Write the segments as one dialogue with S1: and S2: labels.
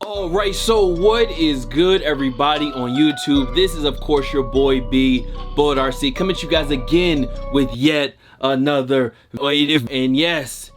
S1: Alright, so what is good, everybody on YouTube? This is of course your boy B, Bullet RC, coming at you guys again with yet another and yes,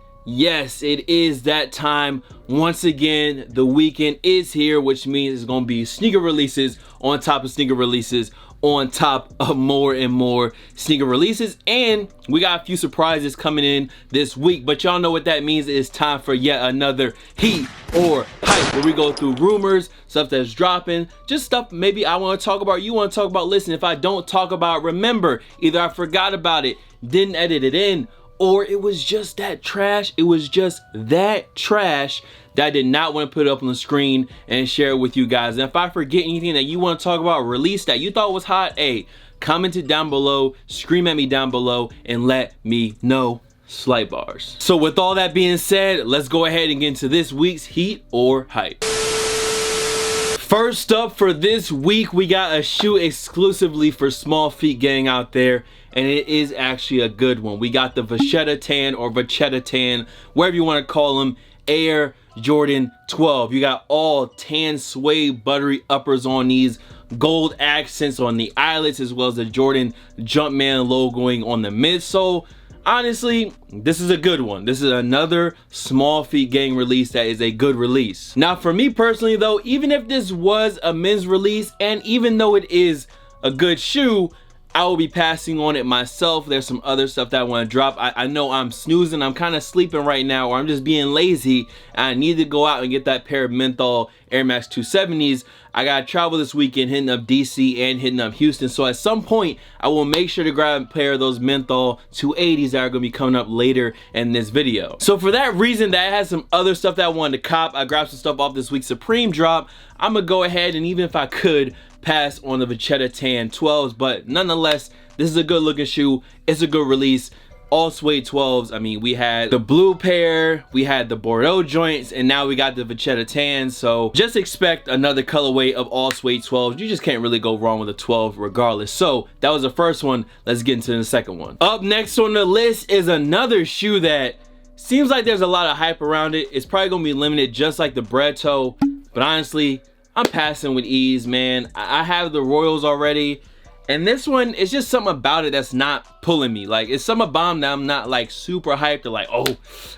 S1: it is that time once again. The weekend is here, which means it's gonna be sneaker releases on top of sneaker releases on top of more and more sneaker releases, and we got a few surprises coming in this week. But y'all know what that means. It's time for yet another heat or hype, where we go through rumors, stuff that's dropping, just stuff maybe I want to talk about, you want to talk about. Listen, if I don't talk about, remember, either I forgot about it, didn't edit it in, or it was just that trash. It was just that trash that I did not want to put it up on the screen and share it with you guys. And if I forget anything that you want to talk about, release that you thought was hot, hey, comment it down below, scream at me down below, and let me know. Slight bars. So with all that being said, let's go ahead and get into this week's heat or hype. First up for this week, we got a shoe exclusively for small feet gang out there, and it is actually a good one. We got the Bichette tan, or Bichette tan, whatever you want to call them, Air Jordan 12. You got all tan suede buttery uppers on these, gold accents on the eyelets, as well as the Jordan Jumpman logoing on the midsole. Honestly, this is a good one. This is another small feet gang release that is a good release. Now for me personally though, even if this was a men's release, and even though it is a good shoe, I will be passing on it myself. There's some other stuff that I want to drop. I know I'm snoozing, I'm kind of sleeping right now, or I'm just being lazy, and I need to go out and get that pair of menthol Air Max 270s. I gotta travel this weekend, hitting up DC and hitting up Houston, so at some point I will make sure to grab a pair of those menthol 280s that are gonna be coming up later in this video. So for that reason, that has some other stuff that I wanted to cop. I grabbed some stuff off this week's Supreme drop. I'm gonna go ahead and, even if I could, pass on the Bichette tan 12s, but nonetheless, this is a good looking shoe. It's a good release. All suede 12s. I mean, we had the blue pair, we had the Bordeaux joints, and now we got the Bichette tan. So just expect another colorway of all suede 12s. You just can't really go wrong with a 12 regardless. So that was the first one. Let's get into the second one. Up next on the list is another shoe that seems like there's a lot of hype around it. It's probably gonna be limited just like the Bread Toe, but honestly, I'm passing with ease, man. I have the Royals already, and this one, it's just something about it that's not pulling me. Like, it's something about them that I'm not like super hyped or like, oh,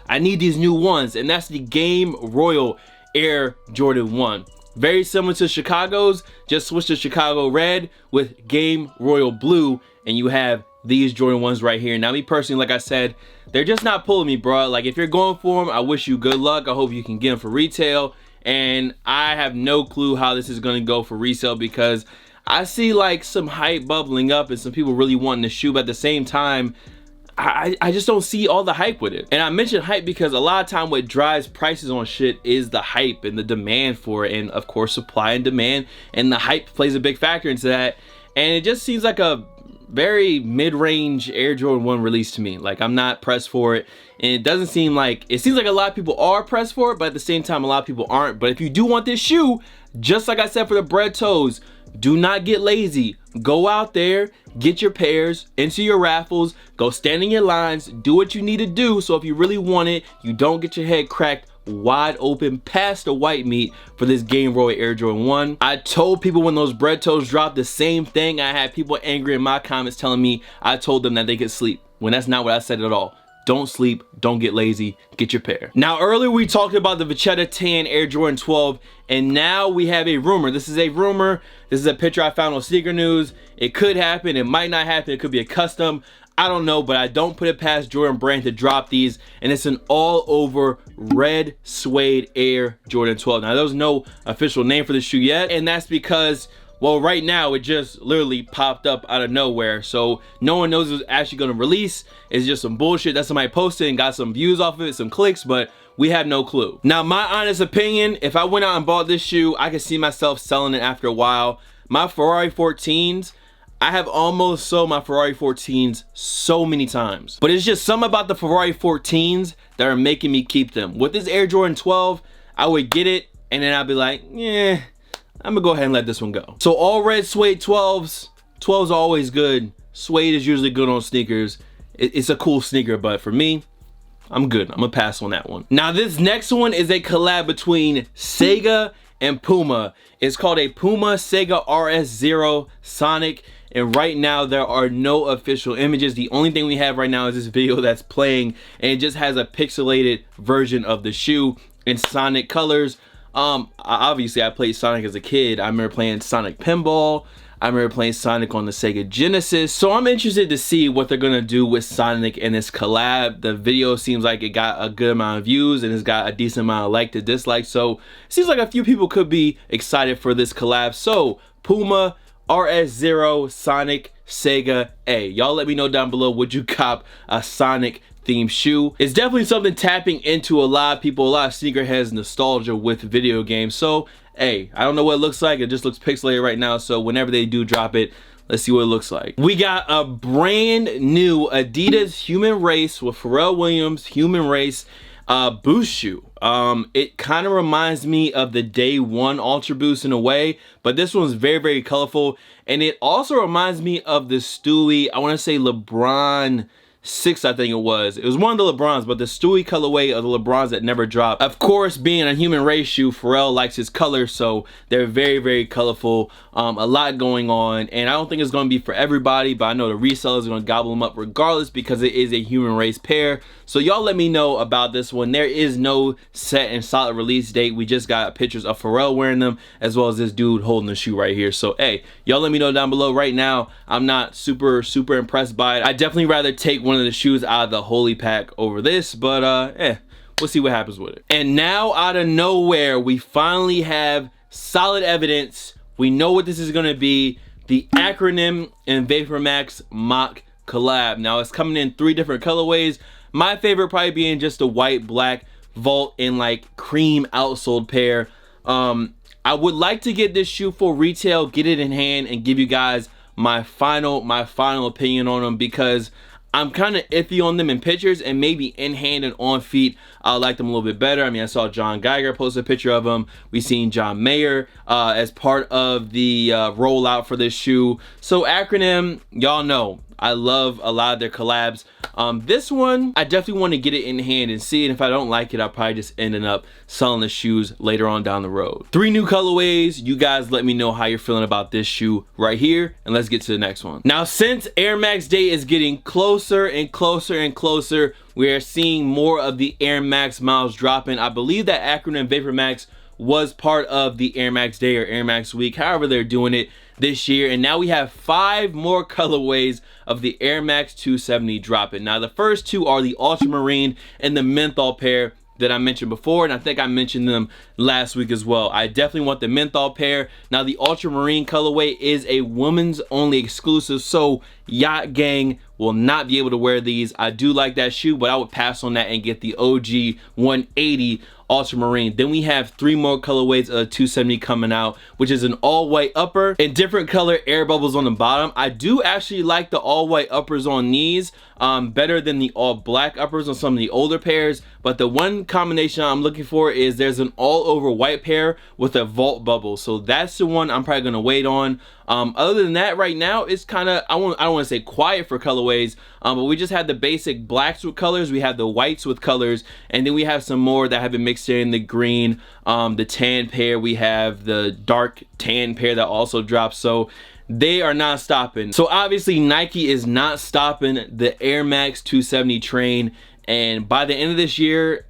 S1: I need these new ones. And that's the Game Royal Air Jordan 1. Very similar to Chicago's, just switch to Chicago Red with Game Royal Blue, and you have these Jordan 1s right here. Now, me personally, like I said, they're just not pulling me, bro. Like, if you're going for them, I wish you good luck. I hope you can get them for retail. And I have no clue how this is going to go for resale, because I see like some hype bubbling up and some people really wanting the shoe, but at the same time, I just don't see all the hype with it. And I mention hype because a lot of time what drives prices on shit is the hype and the demand for it, and of course supply and demand, and the hype plays a big factor into that. And it just seems like a very mid-range Air Jordan 1 release to me. Like, I'm not pressed for it, and it doesn't seem like, it seems like a lot of people are pressed for it, but at the same time a lot of people aren't. But if you do want this shoe, just like I said for the Bread Toes, do not get lazy. Go out there, get your pairs, enter your raffles, go stand in your lines, do what you need to do, so if you really want it, you don't get your head cracked wide open past the white meat for this Game Royal Air Jordan 1. I told people when those Bread Toes dropped the same thing. I had people angry in my comments telling me I told them that they could sleep, when that's not what I said at all. Don't sleep, don't get lazy, get your pair. Now earlier we talked about the Bichette tan Air Jordan 12, and now we have a rumor. This is a rumor. This is a picture I found on Sneaker News. It could happen, it might not happen, it could be a custom. I don't know, but I don't put it past Jordan Brand to drop these, and it's an all over red suede Air Jordan 12. Now there's no official name for the shoe yet, and that's because, well, right now it just literally popped up out of nowhere, so no one knows it was actually going to release. It's just some bullshit that somebody posted and got some views off of it, some clicks, but we have no clue. Now my honest opinion, if I went out and bought this shoe, I could see myself selling it after a while. My Ferrari 14s, I have almost sold my Ferrari 14s so many times, but it's just something about the Ferrari 14s that are making me keep them. With this Air Jordan 12, I would get it and then I'd be like, yeah, I'm gonna go ahead and let this one go. So all red suede 12s. 12s are always good. Suede is usually good on sneakers. It's a cool sneaker, but for me, I'm good. I'm gonna pass on that one. Now this next one is a collab between Sega and Puma. It's called a Puma Sega RS0 Sonic, and right now there are no official images. The only thing we have right now is this video that's playing, and it just has a pixelated version of the shoe in Sonic colors. Obviously I played Sonic as a kid. I remember playing Sonic Pinball. I remember playing Sonic on the Sega Genesis. So I'm interested to see what they're gonna do with Sonic and this collab. The video seems like it got a good amount of views and it's got a decent amount of like to dislike. So it seems like a few people could be excited for this collab. So Puma, RS0, Sonic, Sega, A. Y'all let me know down below, would you cop a Sonic themed shoe? It's definitely something tapping into a lot of people, a lot of sneakerheads nostalgia with video games. So hey, I don't know what it looks like. It just looks pixelated right now. So whenever they do drop it, let's see what it looks like. We got a brand new Adidas Human Race with Pharrell Williams Human Race boost shoe. It kind of reminds me of the Day One Ultra Boost in a way, but this one's very, very colorful. And it also reminds me of the Stewie, I want to say LeBron 6, I think it was. It was one of the LeBrons, but the Stewie colorway of the LeBrons that never dropped. Of course, being a Human Race shoe, Pharrell likes his colors, so they're very, very colorful. A lot going on, and I don't think it's going to be for everybody, but I know the resellers are going to gobble them up regardless because it is a Human Race pair. So y'all let me know about this one. There is no set and solid release date. We just got pictures of Pharrell wearing them, as well as this dude holding the shoe right here. So hey, y'all let me know down below. Right now, I'm not super impressed by it. I definitely rather take one of the shoes out of the Holy Pack over this, but we'll see what happens with it. And now out of nowhere, we finally have solid evidence. We know what this is going to be: the Acronym and Vapormax Mach collab. Now it's coming in 3 different colorways. My favorite probably being just a white, black, vault, and like cream outsole pair. I would like to get this shoe for retail, get it in hand, and give you guys my final opinion on them, because I'm kind of iffy on them in pictures, and maybe in hand and on feet I like them a little bit better. I mean, I saw John Geiger post a picture of them. We seen John Mayer as part of the rollout for this shoe. So Acronym, y'all know I love a lot of their collabs. This one, I definitely want to get it in hand and see it. And if I don't like it, I'll probably just ending up selling the shoes later on down the road. 3 new colorways. You guys let me know how you're feeling about this shoe right here, and let's get to the next one. Now, since Air Max Day is getting closer and closer and closer, we are seeing more of the Air Max miles dropping. I believe that Acronym Vapormax was part of the Air Max Day or Air Max Week, however they're doing it this year. And now we have 5 more colorways of the Air Max 270 dropping. Now the first 2 are the Ultramarine and the Menthol pair that I mentioned before, and I think I mentioned them last week as well. I definitely want the Menthol pair. Now the Ultramarine colorway is a women's only exclusive, so Yacht Gang will not be able to wear these. I do like that shoe, but I would pass on that and get the OG 180 Ultramarine. Then we have 3 more colorways of 270 coming out, which is an all white upper and different color air bubbles on the bottom. I do actually like the all white uppers on these better than the all black uppers on some of the older pairs, but the one combination I'm looking for is there's an all over white pair with a vault bubble. So that's the one I'm probably gonna wait on. Other than that, right now it's kind of, I don't want to say quiet for colorways, but we just had the basic blacks with colors, we have the whites with colors, and then we have some more that have been mixed in: the green, the tan pair, we have the dark tan pair that also dropped. So they are not stopping. So obviously Nike is not stopping the Air Max 270 train, and by the end of this year,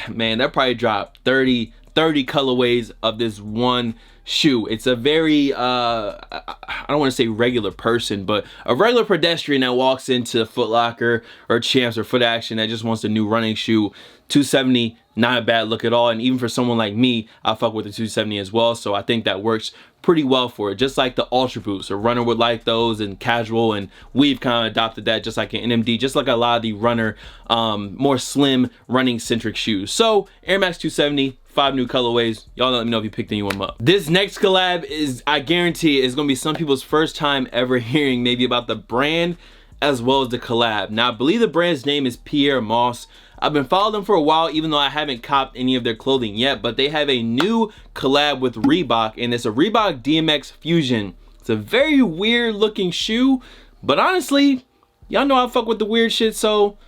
S1: man, they'll probably drop 30 colorways of this one shoe. It's a very I don't want to say regular person, but a regular pedestrian that walks into Foot Locker or Champs or Foot Action that just wants a new running shoe. 270, not a bad look at all. And even for someone like me, I fuck with the 270 as well, so I think that works pretty well for it. Just like the Ultra Boost, a runner would like those, and casual, and we've kind of adopted that, just like an NMD, just like a lot of the runner more slim running centric shoes. So Air Max 270, 5 new colorways. Y'all let me know if you picked any one up. This next collab is, I guarantee, is gonna be some people's first time ever hearing maybe about the brand as well as the collab. Now I believe the brand's name is Pierre Moss. I've been following them for a while, even though I haven't copped any of their clothing yet, but they have a new collab with Reebok, and it's a Reebok DMX Fusion. It's a very weird looking shoe, but honestly, y'all know I fuck with the weird shit, so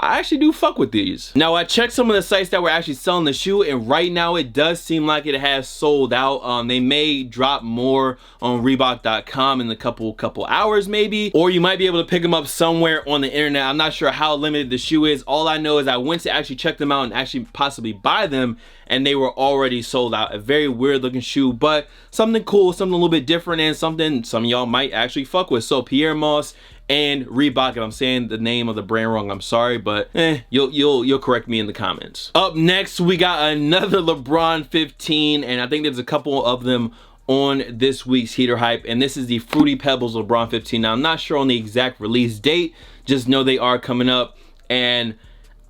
S1: I actually do fuck with these. Now I checked some of the sites that were actually selling the shoe, and right now it does seem like it has sold out. They may drop more on Reebok.com in a couple hours maybe, or you might be able to pick them up somewhere on the internet. I'm not sure how limited the shoe is. All I know is I went to actually check them out and actually possibly buy them, and they were already sold out. A very weird looking shoe, but something cool, something a little bit different, and something some of y'all might actually fuck with. So Pierre Moss and Reebok, if I'm saying the name of the brand wrong, I'm sorry, but you'll correct me in the comments. Up next, we got another LeBron 15, and I think there's a couple of them on this week's Heater Hype, and this is the Fruity Pebbles LeBron 15. Now, I'm not sure on the exact release date, just know they are coming up, and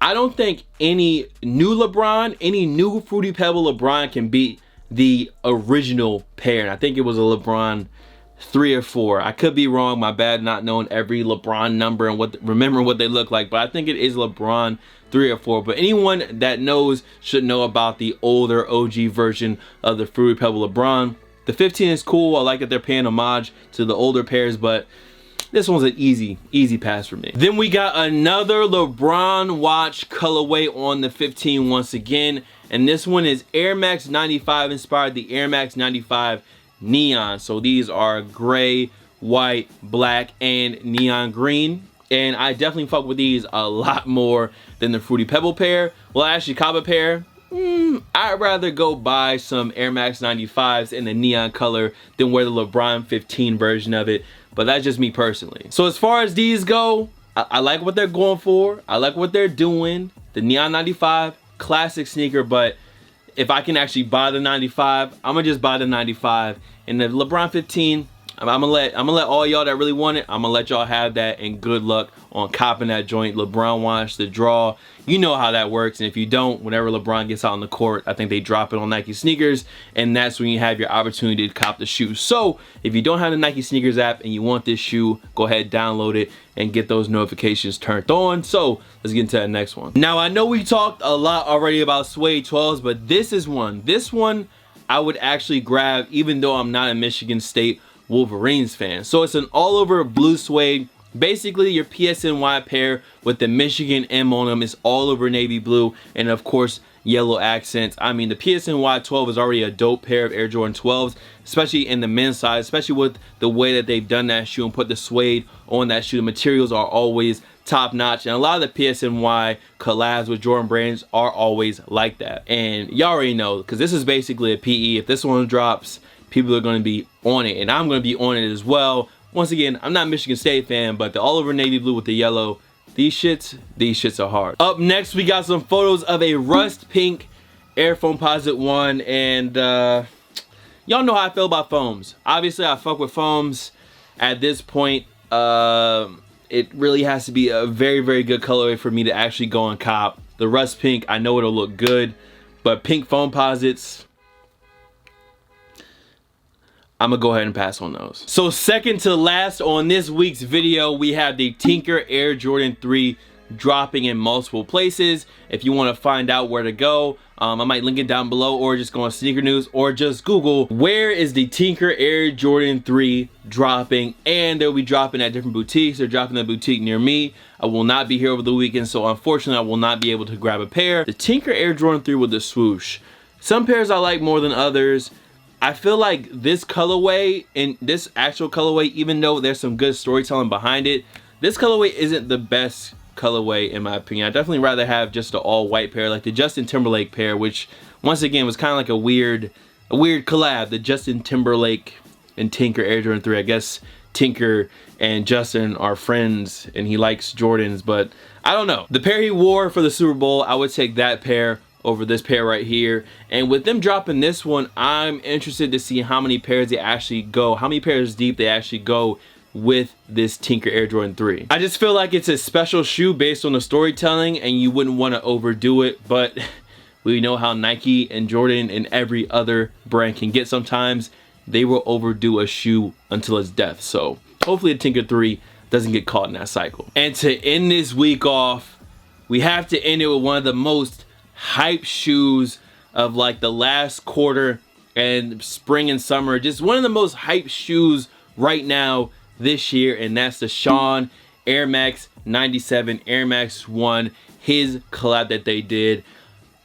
S1: I don't think any new LeBron, any new Fruity Pebble LeBron can beat the original pair, and I think it was a LeBron 3 or 4. I could be wrong, my bad, not knowing every LeBron number and remembering what they look like, but I think it is LeBron 3 or 4. But anyone that knows should know about the older OG version of the Fruity Pebble LeBron. The 15 is cool. I like that they're paying homage to the older pairs, but this one's an easy pass for me. Then we got another LeBron watch colorway on the 15 once again, and this one is Air Max 95 inspired, the Air Max 95 neon. So these are gray, white, black, and neon green, and I definitely fuck with these a lot more than the Fruity Pebble pair. Well, actually Kaba pair, I'd rather go buy some Air Max 95s in the neon color than wear the LeBron 15 version of it, but that's just me personally. So as far as these go, I like what they're going for. I like what they're doing. The neon 95, classic sneaker, but if I can actually buy the 95, I'm gonna just buy the 95. And the LeBron 15, I'm gonna let all y'all that really want it, I'm gonna let y'all have that, and good luck on copping that joint. LeBron wants the draw. You know how that works, and if you don't, whenever LeBron gets out on the court, I think they drop it on Nike sneakers, and that's when you have your opportunity to cop the shoe. So if you don't have the Nike sneakers app and you want this shoe, go ahead, download it, and get those notifications turned on. So let's get into the next one. Now I know we talked a lot already about suede 12s, but this one I would actually grab even though I'm not a Michigan State Wolverines fan. So it's an all over blue suede, basically your PSNY pair with the Michigan M on them. Is all over navy blue, and of course yellow accents. I mean, the PSNY 12 is already a dope pair of Air Jordan 12s, especially in the men's side, especially with the way that they've done that shoe and put the suede on that shoe. The materials are always top notch, and a lot of the PSNY collabs with Jordan brands are always like that. And y'all already know, because this is basically a PE. If this one drops, people are going to be on it, and I'm going to be on it as well. Once again, I'm not a Michigan State fan, but the all over navy blue with the yellow, these shits are hard. Up next, we got some photos of a rust pink Air Foamposite 1, and y'all know how I feel about foams. Obviously, I fuck with foams. At this point, it really has to be a very good colorway for me to actually go and cop. The rust pink, I know it'll look good, but pink Foamposites, I'm gonna go ahead and pass on those. So second to last on this week's video, we have the Tinker Air Jordan 3 dropping in multiple places. If you want to find out where to go, I might link it down below, or just go on Sneaker News, or just Google where is the Tinker Air Jordan 3 dropping, and they'll be dropping at different boutiques. They're dropping a boutique near me. I will not be here over the weekend, so unfortunately I will not be able to grab a pair. The Tinker Air Jordan 3 with the swoosh. Some pairs I like more than others. I feel like this colorway and this actual colorway, even though there's some good storytelling behind it, this colorway isn't the best colorway in my opinion. I'd definitely rather have just an all white pair, like the Justin Timberlake pair, which once again was kind of like a weird collab. The Justin Timberlake and Tinker Air Jordan 3. I guess Tinker and Justin are friends and he likes Jordans, but I don't know. The pair he wore for the Super Bowl, I would take that pair over this pair right here. And with them dropping this one, I'm interested to see how many pairs they actually go, how many pairs deep they actually go with this Tinker Air Jordan 3. I just feel like it's a special shoe based on the storytelling, and you wouldn't want to overdo it, but we know how Nike and Jordan and every other brand can get sometimes. They will overdo a shoe until it's death. So hopefully the Tinker 3 doesn't get caught in that cycle. And to end this week off, we have to end it with one of the most hype shoes of like the last quarter and spring and summer. Just one of the most hype shoes right now this year, and that's the Shawn Air Max 97, Air Max 1, his collab that they did.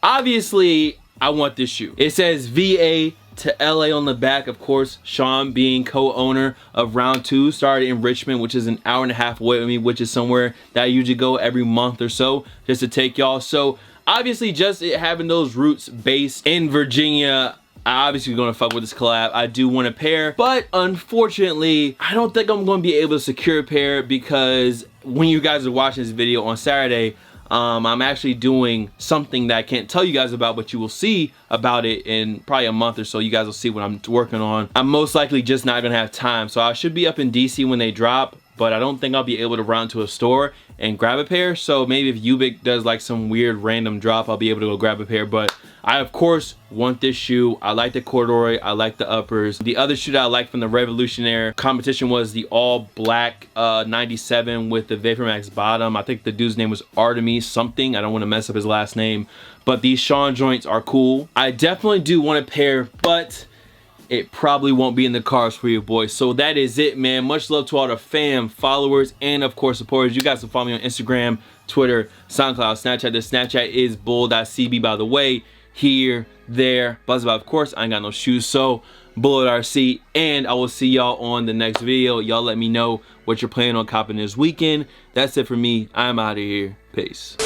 S1: Obviously, I want this shoe. It says VA to LA on the back. Of course, Shawn being co-owner of Round 2, started in Richmond, which is an hour-and-a-half away with me, which is somewhere that I usually go every month or so just to take y'all. So obviously, just having those roots based in Virginia, I obviously gonna fuck with this collab. I do want a pair, but unfortunately, I don't think I'm gonna be able to secure a pair because when you guys are watching this video on Saturday, I'm actually doing something that I can't tell you guys about, but you will see about it in probably a month or so. You guys will see what I'm working on. I'm most likely just not gonna have time. So I should be up in DC when they drop, but I don't think I'll be able to run to a store and grab a pair. So maybe if Ubik does like some weird random drop, I'll be able to go grab a pair. But I of course want this shoe. I like the corduroy, I like the uppers. The other shoe that I like from the Revolutionary competition was the all black 97 with the Vapormax bottom. I think the dude's name was Artemis something. I don't want to mess up his last name, but these Shawn joints are cool. I definitely do want a pair, but it probably won't be in the cars for you boys. So that is it, man. Much love to all the fam, followers, and of course supporters. You guys can follow me on Instagram, Twitter, SoundCloud, Snapchat. The Snapchat is bull.cb, by the way. Here, there, buzz about. Of course, I ain't got no shoes, so Bullet RC, and I will see y'all on the next video. Y'all let me know what you're planning on copping this weekend. That's it for me. I'm out of here. Peace.